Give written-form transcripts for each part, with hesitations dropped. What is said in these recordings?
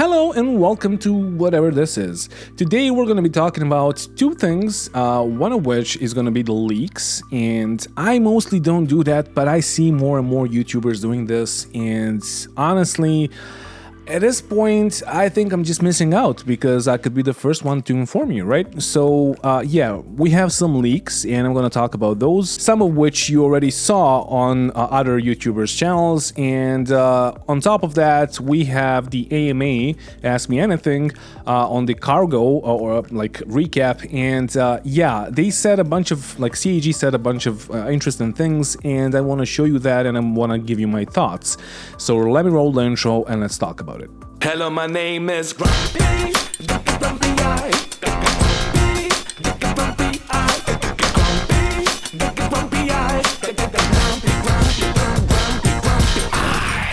Hello and welcome to whatever this is. Today we're going to be talking about two things, one of which is going to be the leaks, and I mostly don't do that, but I see more and more YouTubers doing this, and honestly, at this point, I think I'm just missing out because I could be the first one to inform you, right? So, yeah, we have some leaks and I'm going to talk about those, some of which you already saw on other YouTubers' channels. And on top of that, we have the AMA, Ask Me Anything, on the cargo or like recap. And yeah, they said a bunch of, like CAG said a bunch of interesting things, and I want to show you that and I want to give you my thoughts. So let me roll the intro and let's talk about it. Hello, my name is Grumpy.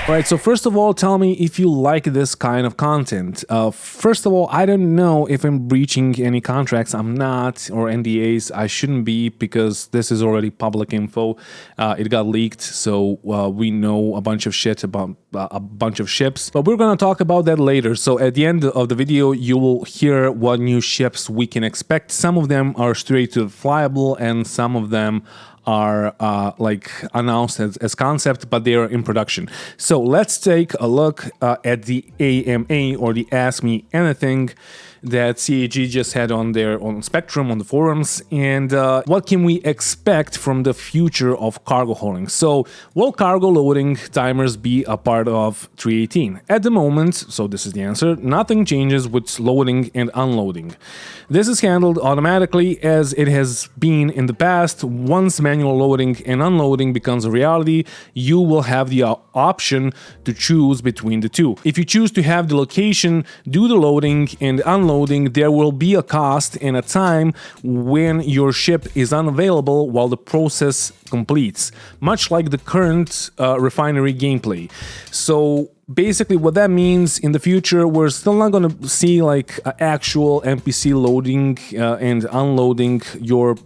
Alright, so first of all, tell me if you like this kind of content. First of all, I don't know if I'm breaching any contracts. I'm not, or NDAs. I shouldn't be because this is already public info. It got leaked, so we know a bunch of shit about a bunch of ships. But we're gonna talk about that later. So at the end of the video, you will hear what new ships we can expect. Some of them are straight to flyable, and some of them are like announced as concept, but they are in production. So let's take a look at the AMA, or the Ask Me Anything, that CAG just had on their own Spectrum on the forums, and what can we expect from the future of cargo hauling. So will cargo loading timers be a part of 318? At the moment, so this is the answer, nothing changes with loading and unloading. This is handled automatically as it has been in the past. Once manual loading and unloading becomes a reality, you will have the option to choose between the two. If you choose to have the location do the loading and unloading, there will be a cost and a time when your ship is unavailable while the process completes, much like the current refinery gameplay. So basically what that means in the future, we're still not going to see like actual NPC loading and unloading. Your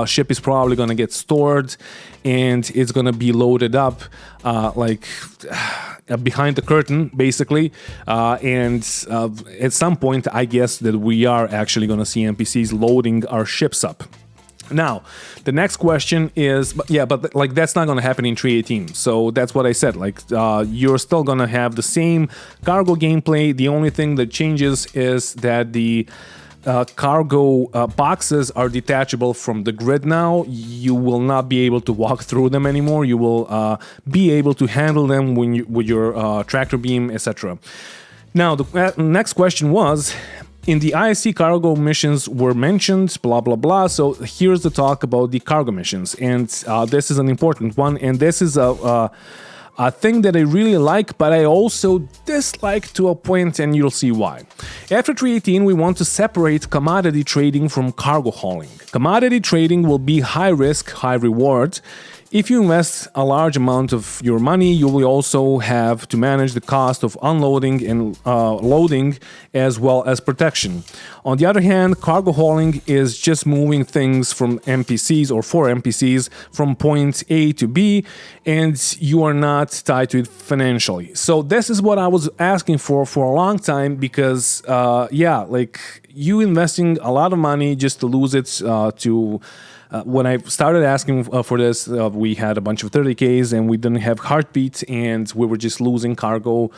ship is probably going to get stored and it's going to be loaded up like behind the curtain, basically. And at some point, I guess that we are actually going to see NPCs loading our ships up. Now, the next question is, but like that's not going to happen in 318. So that's what I said. Like you're still going to have the same cargo gameplay. The only thing that changes is that the cargo boxes are detachable from the grid now. You will not be able to walk through them anymore. You will be able to handle them when with your tractor beam, etc. Now, the next question was, in the ISC cargo missions were mentioned, blah, blah, blah. So here's the talk about the cargo missions. And this is an important one. And this is a thing that I really like, but I also dislike to a point, and you'll see why. After 318, we want to separate commodity trading from cargo hauling. Commodity trading will be high risk, high reward. If you invest a large amount of your money, you will also have to manage the cost of unloading and loading, as well as protection. On the other hand, cargo hauling is just moving things from NPCs or for NPCs from point A to B, and you are not tied to it financially. So this is what I was asking for a long time, because yeah, like you investing a lot of money just to lose it to... when I started asking for this, we had a bunch of 30Ks and we didn't have heartbeat, and we were just losing cargo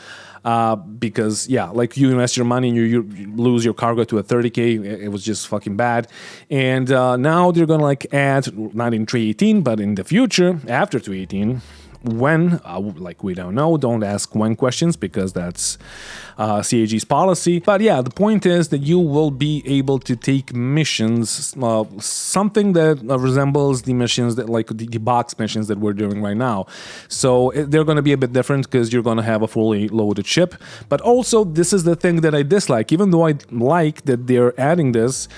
because, yeah, like you invest your money and you lose your cargo to a 30K. It was just fucking bad. And now they're going to like add, not in 318, but in the future, after 318, when, like we don't know, don't ask when questions because that's CAG's policy. But yeah, the point is that you will be able to take missions, something that resembles the missions that, like the box missions that we're doing right now. So they're going to be a bit different because you're going to have a fully loaded ship. But also, this is the thing that I dislike. Even though I like that they're adding this,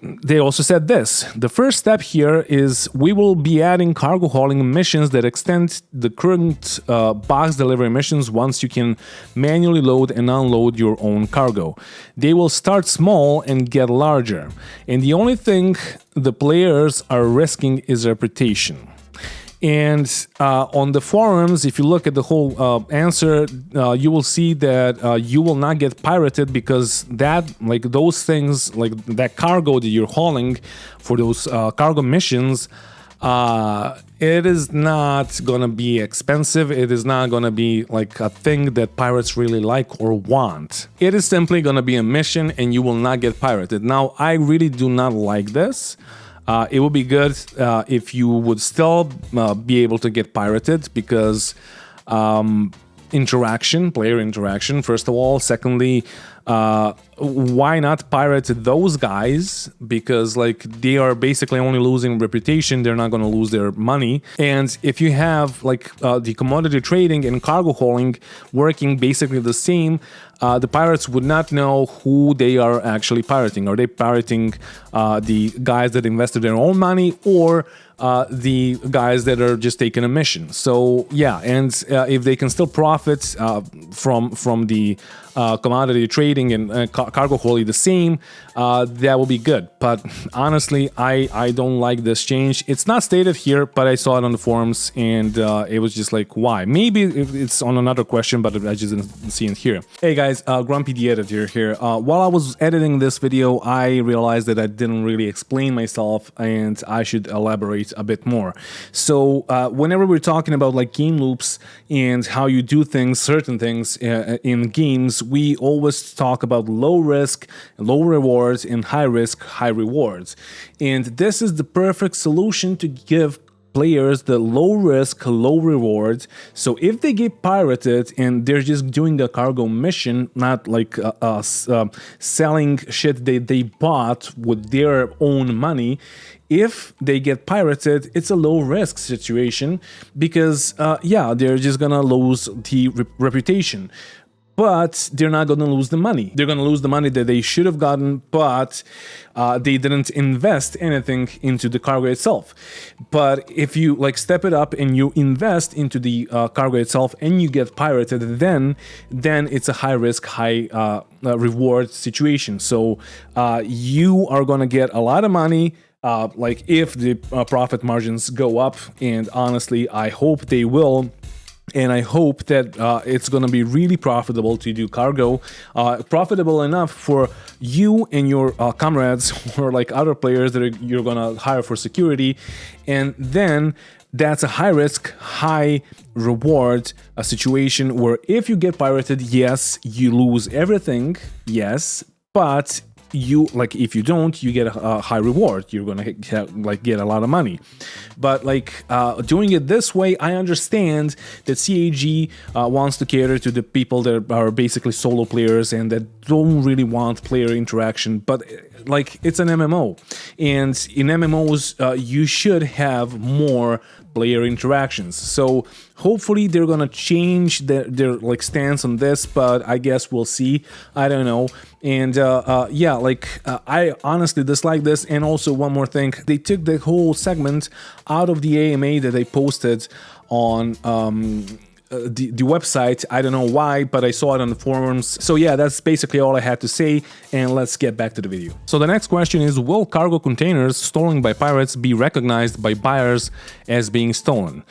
they also said this. The first step here is we will be adding cargo hauling missions that extend the current box delivery missions once you can manually load and unload your own cargo. They will start small and get larger. And the only thing the players are risking is reputation. And on the forums, if you look at the whole answer, you will see that you will not get pirated because that, like those things, like that cargo that you're hauling for those cargo missions, it is not gonna be expensive. It is not gonna be like a thing that pirates really like or want. It is simply gonna be a mission and you will not get pirated. Now, I really do not like this. It would be good if you would still be able to get pirated because interaction, player interaction, first of all. Secondly, why not pirate those guys? Because like they are basically only losing reputation, they're not going to lose their money. And if you have like the commodity trading and cargo hauling working basically the same, the pirates would not know who they are actually pirating. Are they pirating the guys that invested their own money or the guys that are just taking a mission? So yeah, and if they can still profit from the commodity trading and cargo hauling the same, that will be good. But honestly, I don't like this change. It's not stated here, but I saw it on the forums and it was just like, why? Maybe it's on another question, but I just didn't see it here. Hey guys, Grumpy the Editor here. While I was editing this video, I realized that I didn't really explain myself and I should elaborate a bit more. So whenever we're talking about like game loops and how you do things, certain things in games, we always talk about low risk, low rewards, and high risk, high rewards. And this is the perfect solution to give players the low risk, low reward. So if they get pirated and they're just doing the cargo mission, not like selling shit they bought with their own money, if they get pirated, it's a low risk situation because yeah, they're just gonna lose the reputation. But they're not going to lose the money. They're going to lose the money that they should have gotten, but they didn't invest anything into the cargo itself. But if you like step it up and you invest into the cargo itself and you get pirated, then it's a high risk, high reward situation. So you are going to get a lot of money. Like if the profit margins go up, and honestly, I hope they will. And I hope that it's going to be really profitable to do cargo, profitable enough for you and your comrades or like other players that you're going to hire for security. And then that's a high risk, high reward situation where if you get pirated, yes, you lose everything, yes, but you like if you don't, you get a high reward. You're gonna like get a lot of money. But like doing it this way, I understand that CAG wants to cater to the people that are basically solo players and that don't really want player interaction. But like it's an MMO, and in MMOs you should have more player interactions. So hopefully they're gonna change their like stance on this, but I guess we'll see. I don't know. And yeah, like I honestly dislike this. And also one more thing, they took the whole segment out of the AMA that they posted on the website. I don't know why, but I saw it on the forums. So yeah, that's basically all I had to say, and let's get back to the video. So the next question is, will cargo containers stolen by pirates be recognized by buyers as being stolen?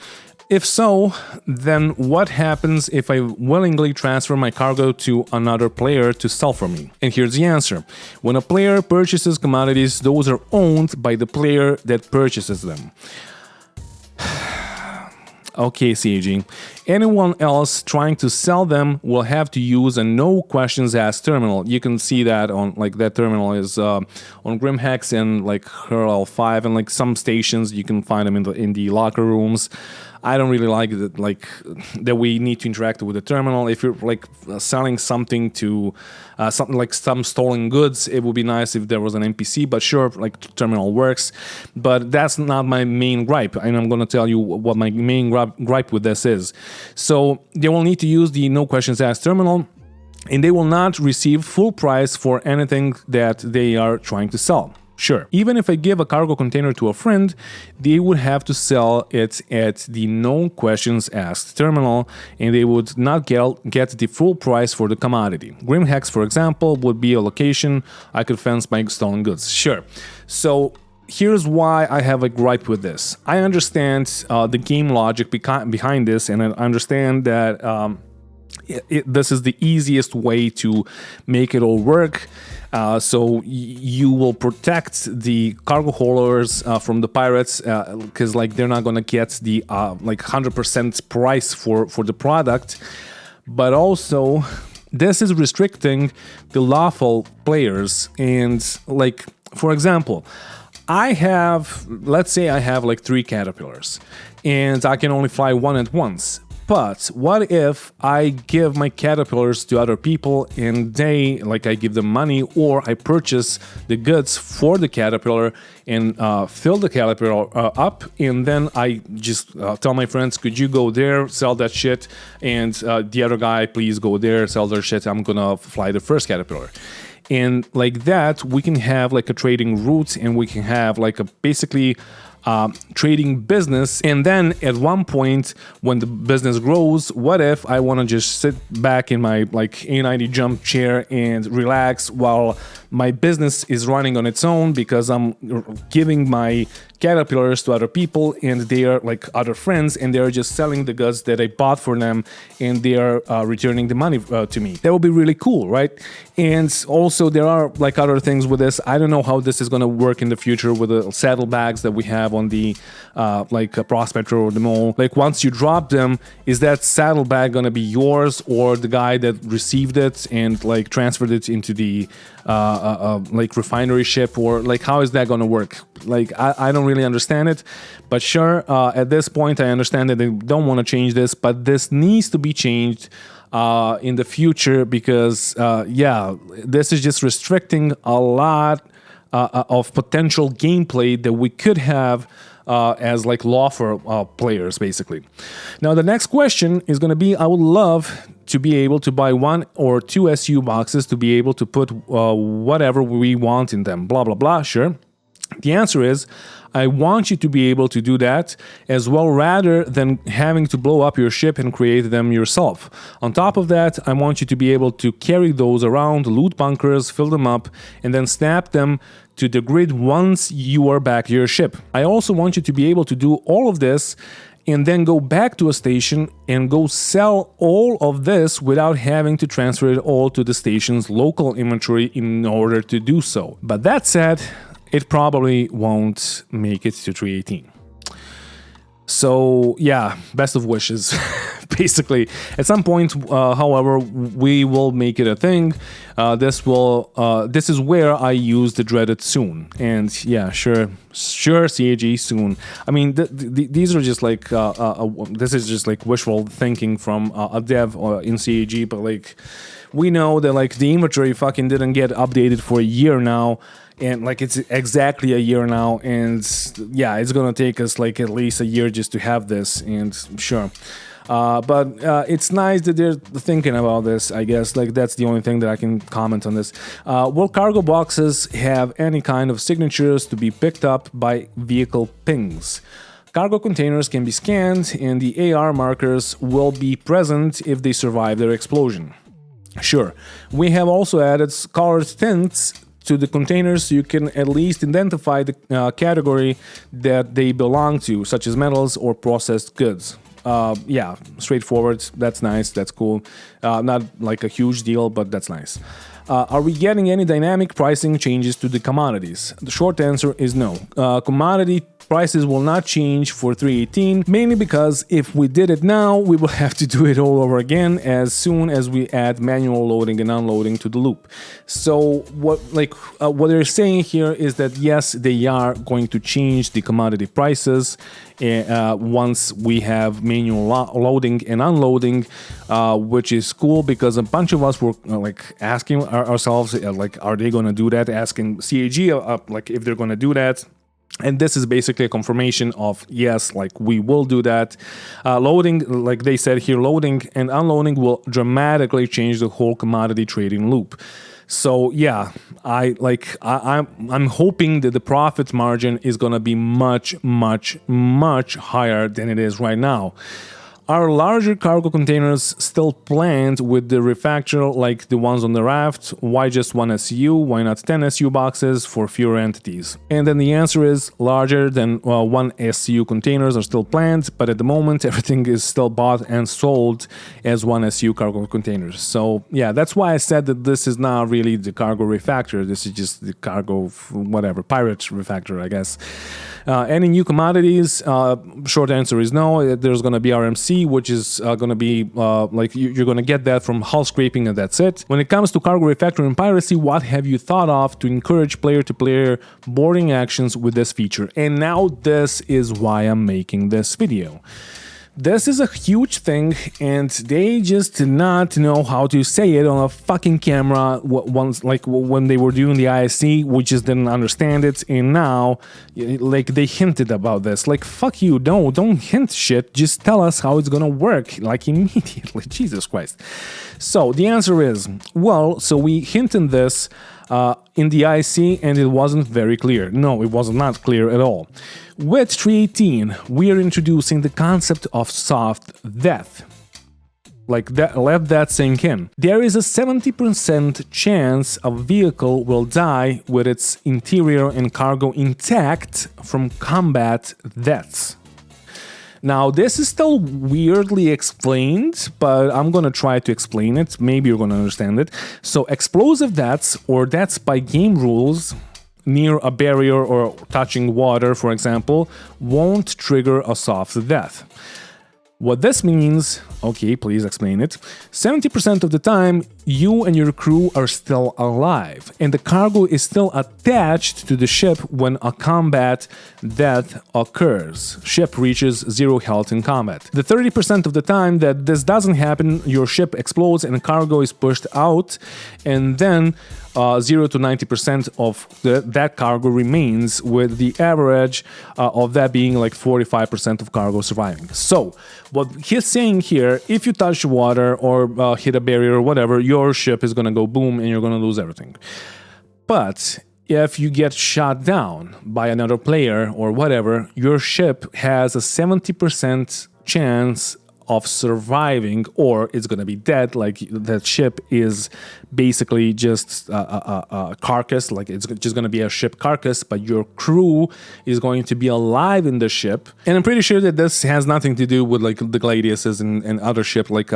If so, then what happens if I willingly transfer my cargo to another player to sell for me? And here's the answer. When a player purchases commodities, those are owned by the player that purchases them. Okay, CAG. Anyone else trying to sell them will have to use a no questions asked terminal. You can see that on like that terminal is on Grimhex and like Referral 5 and like some stations you can find them in the locker rooms. I don't really like that, like that we need to interact with the terminal. If you're like selling something to something like some stolen goods, it would be nice if there was an NPC, but sure, like terminal works, but that's not my main gripe. And I'm going to tell you what my main gripe with this is. So they will need to use the no questions asked terminal, and they will not receive full price for anything that they are trying to sell. Sure. Even if I give a cargo container to a friend, they would have to sell it at the no questions asked terminal, and they would not get the full price for the commodity. Grimhex, for example, would be a location I could fence my stolen goods. Sure. So here's why I have a gripe with this. I understand the game logic behind this, and I understand that this is the easiest way to make it all work. So you will protect the cargo haulers from the pirates, because like they're not gonna get the like 100% price for the product, but also this is restricting the lawful players. And like, for example, let's say I have like 3 caterpillars and I can only fly one at once. But what if I give my caterpillars to other people and I give them money, or I purchase the goods for the caterpillar and fill the caterpillar up, and then I just tell my friends, could you go there, sell that shit, and the other guy, please go there, sell their shit, I'm gonna fly the first caterpillar. And like that, we can have like a trading route, and we can have like a basically trading business. And then at one point when the business grows, what if I want to just sit back in my like A90 jump chair and relax while my business is running on its own, because I'm giving my caterpillars to other people and they are like other friends, and they are just selling the goods that I bought for them, and they are returning the money to me. That would be really cool, right? And also there are like other things with this. I don't know how this is going to work in the future with the saddlebags that we have on the prospector or the mole. Like once you drop them, is that saddlebag going to be yours, or the guy that received it and like transferred it into the like refinery ship, or like how is that going to work? Like I don't really understand it, but sure, at this point I understand that they don't want to change this, but this needs to be changed in the future, because this is just restricting a lot of potential gameplay that we could have as like lawful players, basically. Now the next question is going to be, I would love to be able to buy 1 or 2 SU boxes to be able to put whatever we want in them, blah blah blah. Sure. The answer is, I want you to be able to do that as well, rather than having to blow up your ship and create them yourself. On top of that, I want you to be able to carry those around, loot bunkers, fill them up, and then snap them to the grid once you are back to your ship. I also want you to be able to do all of this and then go back to a station and go sell all of this without having to transfer it all to the station's local inventory in order to do so. But that said, it probably won't make it to 318. So yeah, best of wishes. Basically, at some point, however, we will make it a thing. This is where I use the dreaded soon. And yeah, sure, CAG soon. I mean, these are just like this is just like wishful thinking from a dev in CAG, but like we know that like the inventory fucking didn't get updated for a year now. And like it's exactly a year now, and yeah, it's gonna take us like at least a year just to have this. And sure, but it's nice that they're thinking about this. I guess like that's the only thing that I can comment on this. Will cargo boxes have any kind of signatures to be picked up by vehicle pings? Cargo containers can be scanned, and the AR markers will be present if they survive their explosion. Sure, we have also added colored tints to the containers, so you can at least identify the category that they belong to, such as metals or processed goods. Yeah, straightforward. That's nice. That's cool. Not like a huge deal, but that's nice. Are we getting any dynamic pricing changes to the commodities? The short answer is no. Commodity prices will not change for 318, mainly because if we did it now, we will have to do it all over again as soon as we add manual loading and unloading to the loop. So what they're saying here is that yes, they are going to change the commodity prices once we have manual loading and unloading, which is cool, because a bunch of us were like asking ourselves, like, are they going to do that? Asking CAG like if they're going to do that. And this is basically a confirmation of yes, like we will do that. Loading, like they said here, loading and unloading will dramatically change the whole commodity trading loop. So yeah, I'm hoping that the profit margin is gonna be much higher than it is right now. Are larger cargo containers still planned with the refactor like the ones on the raft? Why just one SU? Why not 10 SU boxes for fewer entities? And then the answer is larger than one SU containers are still planned, but at the moment everything is still bought and sold as one SU cargo containers. So yeah, that's why I said that this is not really the cargo refactor. This is just the cargo, whatever, pirate refactor, I guess. Any new commodities? Short answer is no. There's going to be RMC, which is going to be like you're going to get that from hull scraping, and that's it. When it comes to cargo refactor and piracy, what have you thought of to encourage player-to-player boarding actions with this feature? And now this is why I'm making this video. This is a huge thing, and they just did not know how to say it on a fucking camera once, like when they were doing the ISC, we just didn't understand it, and now, like, they hinted about this. Like, fuck you, don't hint shit, just tell us how it's gonna work, like, immediately, Jesus Christ. So, the answer is, well, so we hinted this in the IC, and it wasn't very clear. No, it was not clear at all. With 318, we are introducing the concept of soft death. Like that, let that sink in. There is a 70% chance a vehicle will die with its interior and cargo intact from combat deaths. Now, this is still weirdly explained, but I'm gonna try to explain it. Maybe you're gonna understand it. So, explosive deaths, or deaths by game rules, near a barrier or touching water, for example, won't trigger a soft death. What this means, okay, please explain it. 70% of the time, you and your crew are still alive, and the cargo is still attached to the ship when a combat death occurs. Ship reaches 0 health in combat. The 30% of the time that this doesn't happen, your ship explodes and cargo is pushed out, and then 0 to 90% of that cargo remains, with the average of that being like 45% of cargo surviving. So, what he's saying here, if you touch water or hit a barrier or whatever, your ship is gonna go boom and you're gonna lose everything. But if you get shot down by another player or whatever, your ship has a 70% chance of surviving, or it's gonna be dead. Like, that ship is basically just a carcass, like it's just gonna be a ship carcass, but your crew is going to be alive in the ship. And I'm pretty sure that this has nothing to do with like the Gladiuses and other ships, like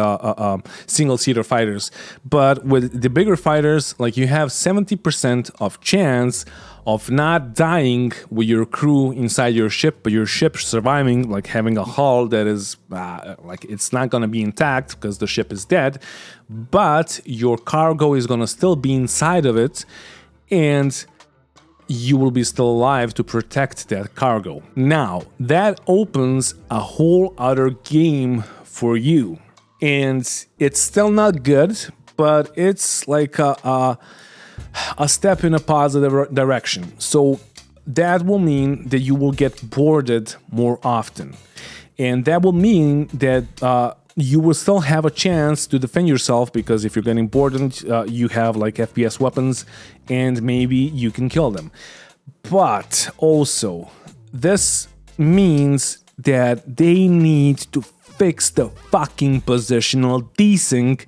single-seater fighters. But with the bigger fighters, like, you have 70% of chance of not dying with your crew inside your ship, but your ship surviving, like having a hull that is like, it's not gonna be intact because the ship is dead, but your cargo is gonna still be inside of it, and you will be still alive to protect that cargo. Now, that opens a whole other game for you, and it's still not good, but it's like a step in a positive direction. So that will mean that you will get boarded more often. And that will mean that you will still have a chance to defend yourself, because if you're getting boarded, you have like FPS weapons and maybe you can kill them. But also, this means that they need to fix the fucking positional desync,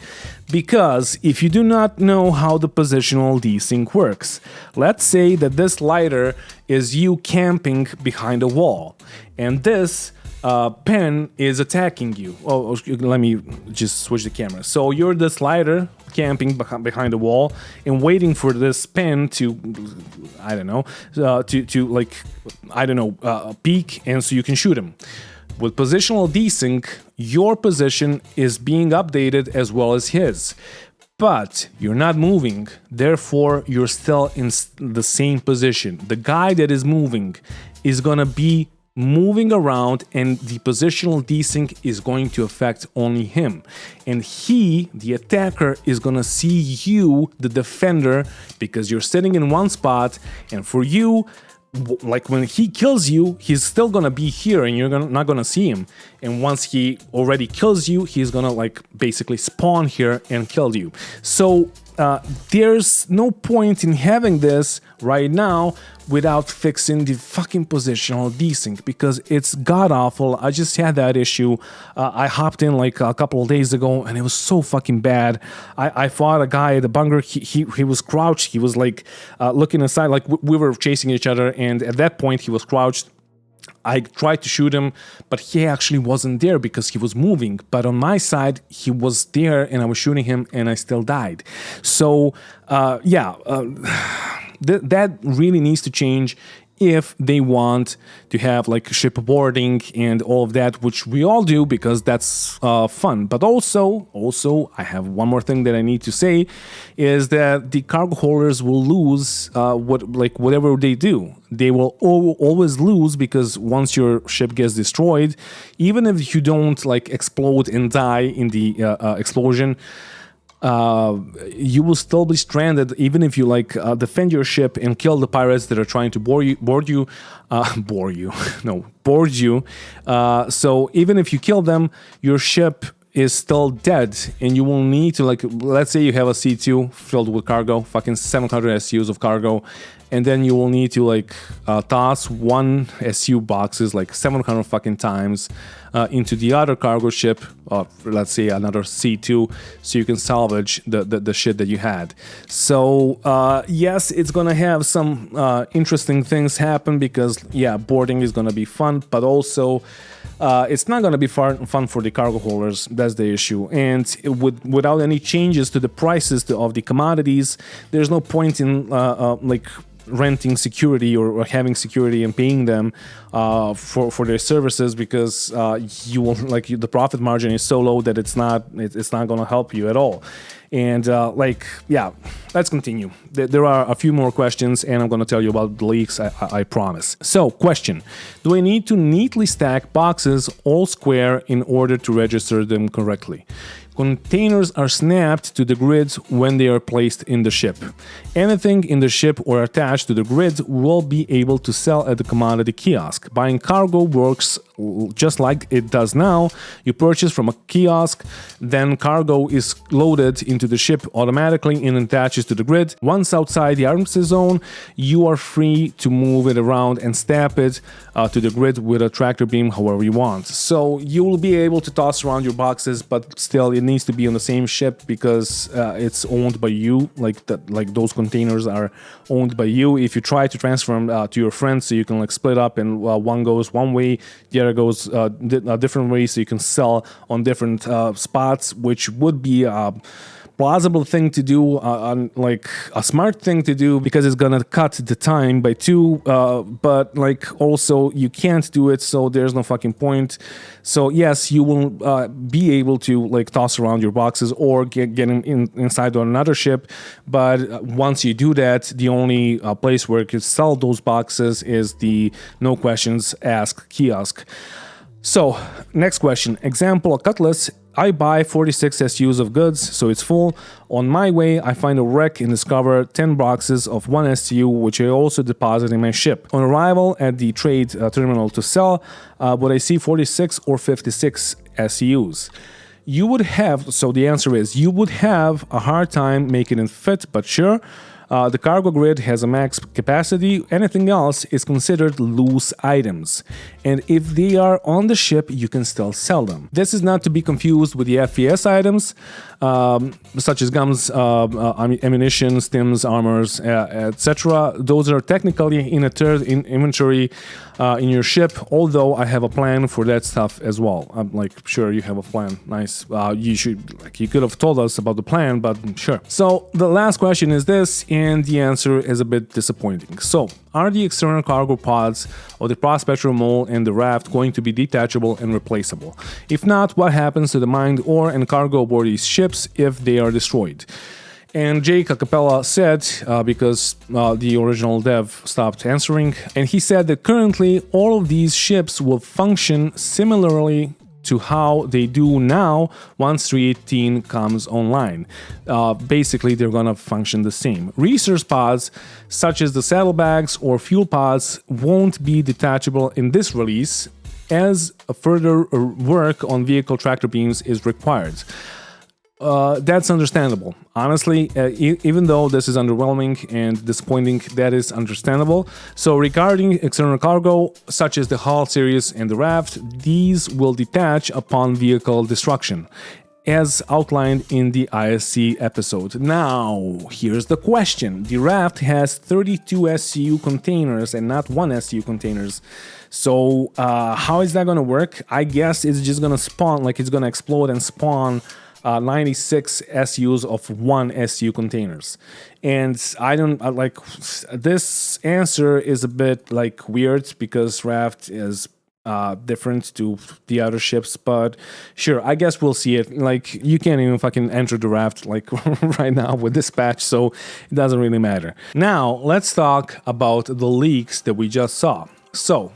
because if you do not know how the positional desync works, let's say that this lighter is you camping behind a wall, and this pen is attacking you. Oh, let me just switch the camera. So you're this lighter camping behind a wall and waiting for this pen to, I don't know, to like, I don't know, peek, and so you can shoot him. With positional desync, your position is being updated as well as his, but you're not moving, therefore you're still in the same position. The guy that is moving is gonna be moving around, and the positional desync is going to affect only him. And he, the attacker, is gonna see you, the defender, because you're sitting in one spot, and for you, like when he kills you, he's still gonna be here and you're not gonna see him. And once he already kills you, he's gonna like basically spawn here and kill you. So there's no point in having this right now without fixing the fucking positional desync, because it's god awful. I just had that issue. I hopped in like a couple of days ago and it was so fucking bad. I fought a guy at the bunker. He was crouched. He was like looking aside, like we were chasing each other, and at that point he was crouched. I tried to shoot him, but he actually wasn't there because he was moving. But on my side, he was there and I was shooting him and I still died. So, that really needs to change if they want to have like ship boarding and all of that, which we all do because that's fun. But also, I have one more thing that I need to say is that the cargo holders will lose whatever they do. They will always lose, because once your ship gets destroyed, even if you don't like explode and die in the explosion, you will still be stranded, even if you like defend your ship and kill the pirates that are trying to board you. So even if you kill them, your ship is still dead, and you will need to, like, let's say you have a C2 filled with cargo, fucking 700 SUs of cargo, and then you will need to like toss one SU boxes like 700 fucking times into the other cargo ship, let's say another C2, so you can salvage the shit that you had. So yes, it's gonna have some interesting things happen, because boarding is gonna be fun, but also it's not gonna be fun for the cargo holders. That's the issue. And without any changes to the prices of the commodities, there's no point in like renting security or having security and paying them for their services, because you will the profit margin is so low that it's not going to help you at all. And let's continue. There are a few more questions, and I'm going to tell you about the leaks, I promise. So, question: do I need to neatly stack boxes all square in order to register them correctly? Containers are snapped to the grid when they are placed in the ship. Anything in the ship or attached to the grid will be able to sell at the commodity kiosk. Buying cargo works just like it does now. You purchase from a kiosk, then cargo is loaded into the ship automatically and attaches to the grid. Once outside the armistice zone, you are free to move it around and stamp it to the grid with a tractor beam however you want. So you will be able to toss around your boxes, but still it needs to be on the same ship, because it's owned by you. Like those containers are owned by you. If you try to transfer them to your friends, so you can like split up, and one goes one way, the other goes a different way, so you can sell on different spots, which would be plausible thing to do, like a smart thing to do, because it's gonna cut the time by 2, but like also you can't do it, so there's no fucking point. So yes, you will be able to like toss around your boxes or get inside on another ship, but once you do that, the only place where you can sell those boxes is the no questions asked kiosk. So, next question. Example, a cutlass. I buy 46 SUs of goods, so it's full. On my way, I find a wreck and discover 10 boxes of 1 SU, which I also deposit in my ship. On arrival at the trade terminal to sell, would I see 46 or 56 SUs? You would have, so the answer is, you would have a hard time making it fit, but sure. The cargo grid has a max capacity. Anything else is considered loose items. And if they are on the ship, you can still sell them. This is not to be confused with the FES items, such as guns, ammunition, stims, armors, etc. Those are technically in a third inventory in your ship, although I have a plan for that stuff as well. I'm like, sure, you have a plan. Nice. You could have told us about the plan, but sure. So the last question is this, and the answer is a bit disappointing. So, are the external cargo pods of the prospector mole and the raft going to be detachable and replaceable? If not, what happens to the mined ore and cargo aboard these ships if they are destroyed? And Jake Acapella said, because the original dev stopped answering, and he said that currently all of these ships will function similarly to how they do now once 318 comes online. Basically, they're gonna function the same. Research pods, such as the saddlebags or fuel pods, won't be detachable in this release, as a further work on vehicle tractor beams is required. That's understandable. Honestly, even though this is underwhelming and disappointing, that is understandable. So regarding external cargo, such as the hull series and the raft, these will detach upon vehicle destruction, as outlined in the ISC episode. Now, here's the question. The raft has 32 SCU containers and not one SCU containers. So how is that going to work? I guess it's just going to spawn, like it's going to explode and spawn 96 SUs of one SU containers. And I don't like this answer is a bit like weird because raft is different to the other ships, but sure, I guess we'll see it. Like, you can't even fucking enter the raft like right now with this patch, so it doesn't really matter. Now, let's talk about the leaks that we just saw. So,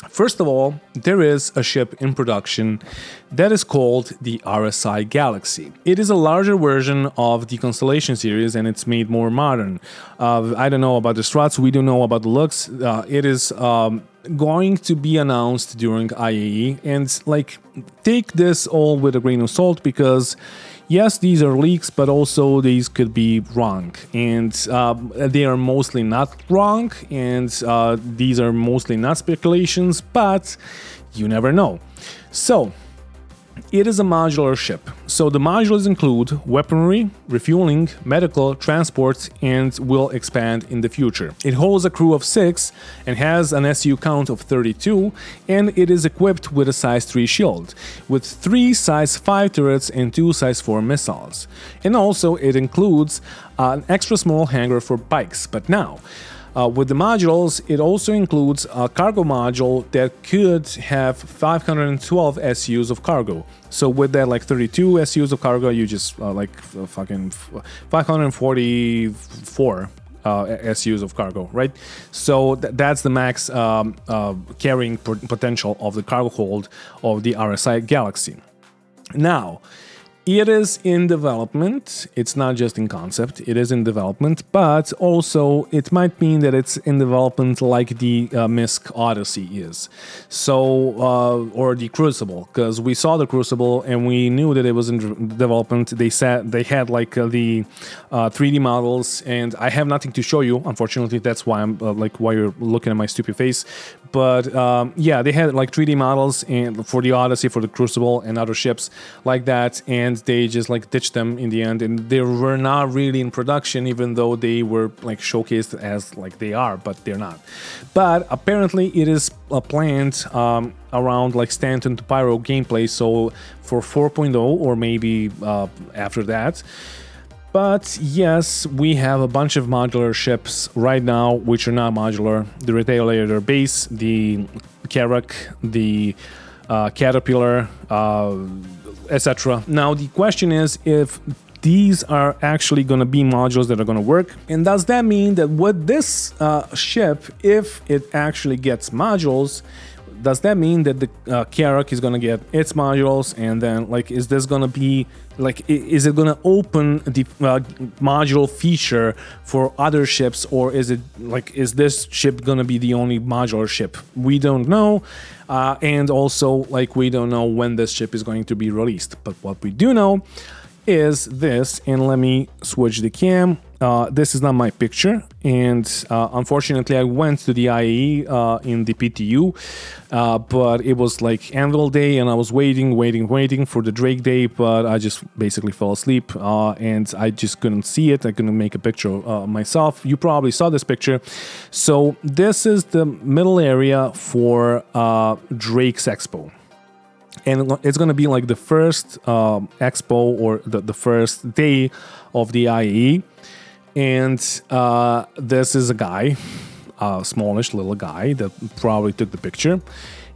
first of all, there is a ship in production that is called the RSI Galaxy. It is a larger version of the Constellation series and it's made more modern. I don't know about the struts, we don't know about the looks. It is going to be announced during IAE, and like, take this all with a grain of salt because yes, these are leaks, but also these could be wrong, and they are mostly not wrong, and these are mostly not speculations, but you never know. So, it is a modular ship. So the modules include weaponry, refueling, medical, transport, and will expand in the future. It holds a crew of 6 and has an SU count of 32, and it is equipped with a size 3 shield, with 3 size 5 turrets and 2 size 4 missiles. And also it includes an extra small hangar for bikes. But now, with the modules, it also includes a cargo module that could have 512 SUs of cargo. So with that, like 32 SUs of cargo, you just fucking 544 SUs of cargo, right? So that's the max carrying potential of the cargo hold of the RSI Galaxy. Now, it is in development. It's not just in concept, it is in development, but also it might mean that it's in development like the MISC Odyssey is. So, or the Crucible, because we saw the Crucible and we knew that it was in development. They said they had like the 3D models, and I have nothing to show you, unfortunately. That's why I'm why you're looking at my stupid face. But yeah, they had like 3D models and for the Odyssey, for the Crucible, and other ships like that, and they just like ditched them in the end, and they were not really in production, even though they were like showcased as like they are, but they're not. But apparently it is planned around like Stanton to Pyro gameplay, so for 4.0 or maybe after that. But yes, we have a bunch of modular ships right now which are not modular. The Retaliator base, the Carrack, the Caterpillar, etc. Now the question is if these are actually going to be modules that are going to work, and does that mean that with this ship, if it actually gets modules, does that mean that the Carrack is going to get its modules, and then like is this going to be like, is it going to open the module feature for other ships, or is it like, is this ship going to be the only modular ship? We don't know, and also like we don't know when this ship is going to be released. But what we do know is this, and let me switch the cam. This is not my picture, and unfortunately I went to the IAE in the PTU, but it was like Anvil Day, and I was waiting for the Drake Day, but I just basically fell asleep, and I just couldn't see it. I couldn't make a picture myself. You probably saw this picture. So this is the middle area for Drake's Expo. And it's going to be like the first expo, or the first day of the IAE. And this is a guy, a smallish little guy that probably took the picture.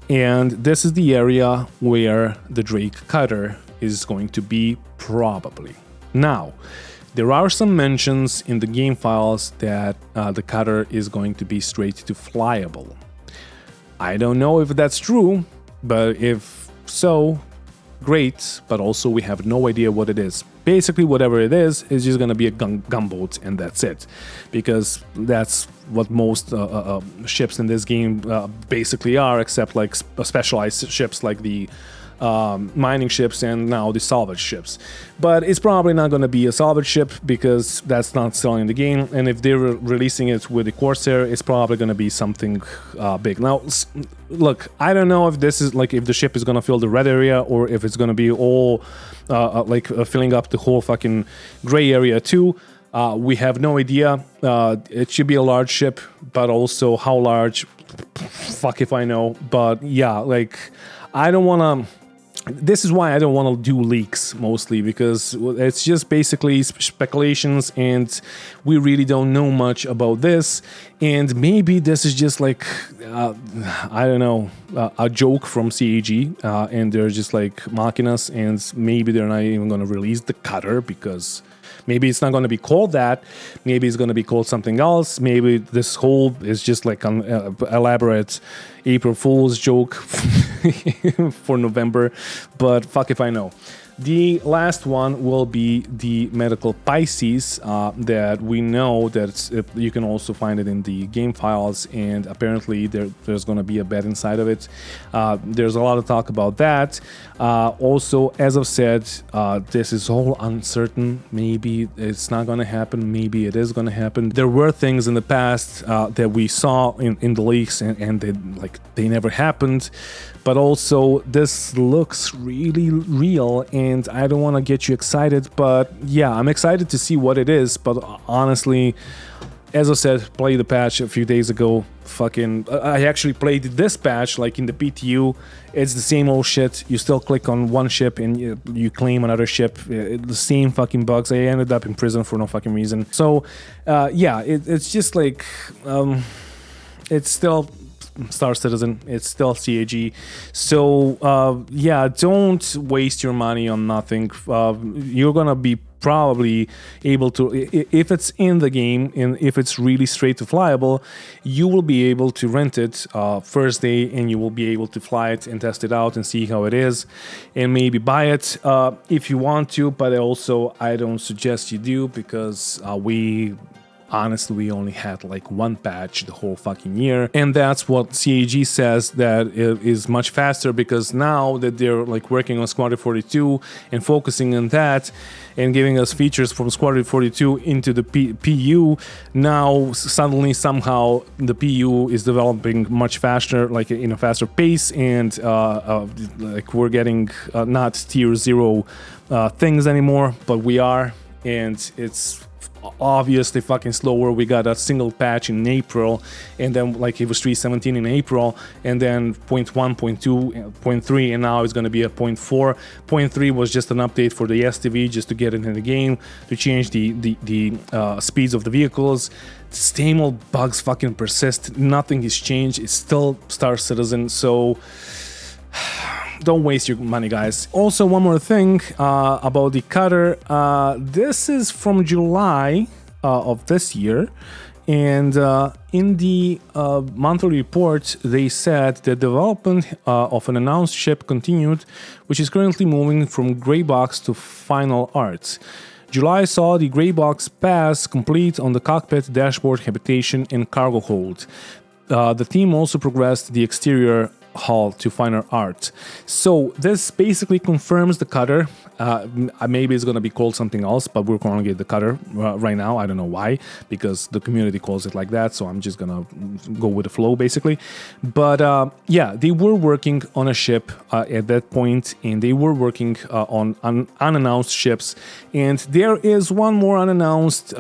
And this is the area where the Drake cutter is going to be, probably. Now, there are some mentions in the game files that the cutter is going to be straight to flyable. I don't know if that's true, but if so, great, but also we have no idea what it is. Basically, whatever it is just going to be a gunboat, and that's it. Because that's what most ships in this game basically are, except like specialized ships like the mining ships and now the salvage ships. But it's probably not going to be a salvage ship because that's not selling in the game. And if they're releasing it with the Corsair, it's probably going to be something big. Now, look, I don't know if this is like if the ship is going to fill the red area or if it's going to be all filling up the whole fucking gray area too. We have no idea. It should be a large ship, but also how large, fuck if I know. But yeah, like I don't want to. This is why I don't want to do leaks mostly, because it's just basically speculations and we really don't know much about this. And maybe this is just like, I don't know, a joke from CAG and they're just like mocking us, and maybe they're not even going to release the cutter because maybe it's not going to be called that. Maybe it's going to be called something else. Maybe this whole is just like an elaborate April Fool's joke for November. But fuck if I know. The last one will be the medical Pisces that we know that you can also find it in the game files, and apparently there's going to be a bed inside of it. There's a lot of talk about that. Also, as I've said, this is all uncertain. Maybe it's not going to happen. Maybe it is going to happen. There were things in the past that we saw in the leaks and they never happened. But also, this looks really real, and I don't want to get you excited, but yeah, I'm excited to see what it is. But honestly, as I said, played the patch a few days ago. I actually played this patch like in the PTU. It's the same old shit. You still click on one ship and you claim another ship. The same fucking bugs. I ended up in prison for no fucking reason. So yeah, it's just like it's still Star Citizen, it's still CAG. So yeah, don't waste your money on nothing. You're gonna be probably able to, if it's in the game and if it's really straight to flyable, you will be able to rent it first day, and you will be able to fly it and test it out and see how it is, and maybe buy it if you want to. But also, I don't suggest you do, because honestly, we only had like one patch the whole fucking year, and that's what CAG says, that it is much faster, because now that they're like working on Squadron 42 and focusing on that and giving us features from Squadron 42 into the PU, now suddenly somehow the PU is developing much faster, like in a faster pace, and like we're getting not tier 0 things anymore, but we are, and it's obviously fucking slower. We got a single patch in April, and then like it was 3.17 in April, and then 0.1, 0.2, 0.3, and now it's going to be a 0.4. 0.3 was just an update for the STV, just to get it in the game, to change the speeds of the vehicles. Same old bugs fucking persist. Nothing has changed. It's still Star Citizen, so don't waste your money, guys. Also, one more thing about the cutter. This is from July of this year, and in the monthly report, they said the development of an announced ship continued, which is currently moving from gray box to final art. July saw the gray box pass complete on the cockpit, dashboard, habitation, and cargo hold. The team also progressed the exterior hull to finer art. So this basically confirms the cutter. Maybe it's going to be called something else, but we're calling it the cutter right now. I don't know why, because the community calls it like that, so I'm just going to go with the flow basically. But yeah, they were working on a ship at that point, and they were working on unannounced ships, and there is one more unannounced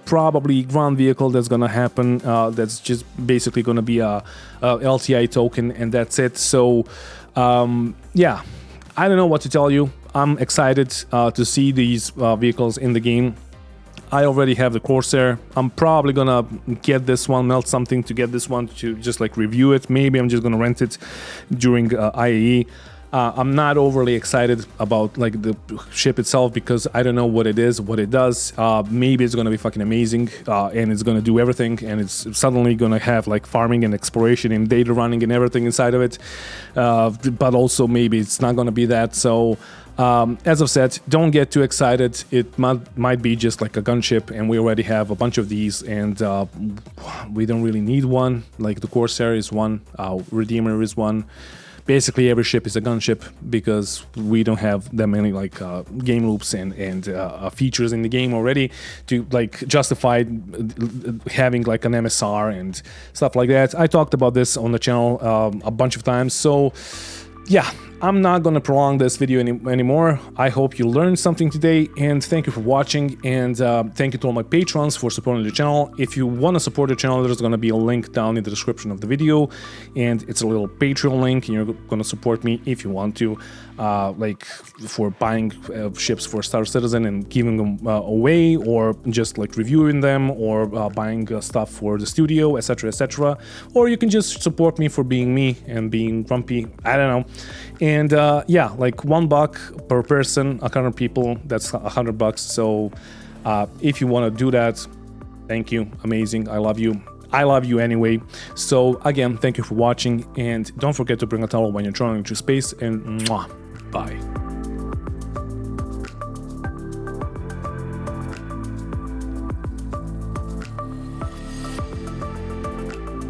probably ground vehicle that's going to happen. That's just basically going to be a LTI token, and that's it. So yeah, I don't know what to tell you. I'm excited to see these vehicles in the game. I already have the Corsair. I'm probably gonna get this one, melt something to get this one to just like review it. Maybe I'm just gonna rent it during IAE. I'm not overly excited about like the ship itself, because I don't know what it is, what it does. Maybe it's gonna be fucking amazing, and it's gonna do everything, and it's suddenly gonna have like farming and exploration and data running and everything inside of it. But also maybe it's not gonna be that. So as I've said, don't get too excited. It might be just like a gunship, and we already have a bunch of these, and we don't really need one. Like the Corsair is one, Redeemer is one. basically every ship is a gunship because we don't have that many like game loops and features in the game already to like justify having like an MSR and stuff like that. I talked about this on the channel a bunch of times, so yeah, I'm not gonna prolong this video anymore. I hope you learned something today, and thank you for watching, and thank you to all my patrons for supporting the channel. If you want to support the channel, there's gonna be a link down in the description of the video, and it's a little Patreon link, and you're gonna support me if you want to, like for buying ships for Star Citizen and giving them away, or just like reviewing them, or buying stuff for the studio, etc, etc. Or you can just support me for being me and being grumpy, I don't know. And yeah, like $1 per person, 100 people, that's $100. So if you want to do that, thank you, amazing, I love you. I love you anyway. So again, thank you for watching, and don't forget to bring a towel when you're traveling to space, and mwah, bye.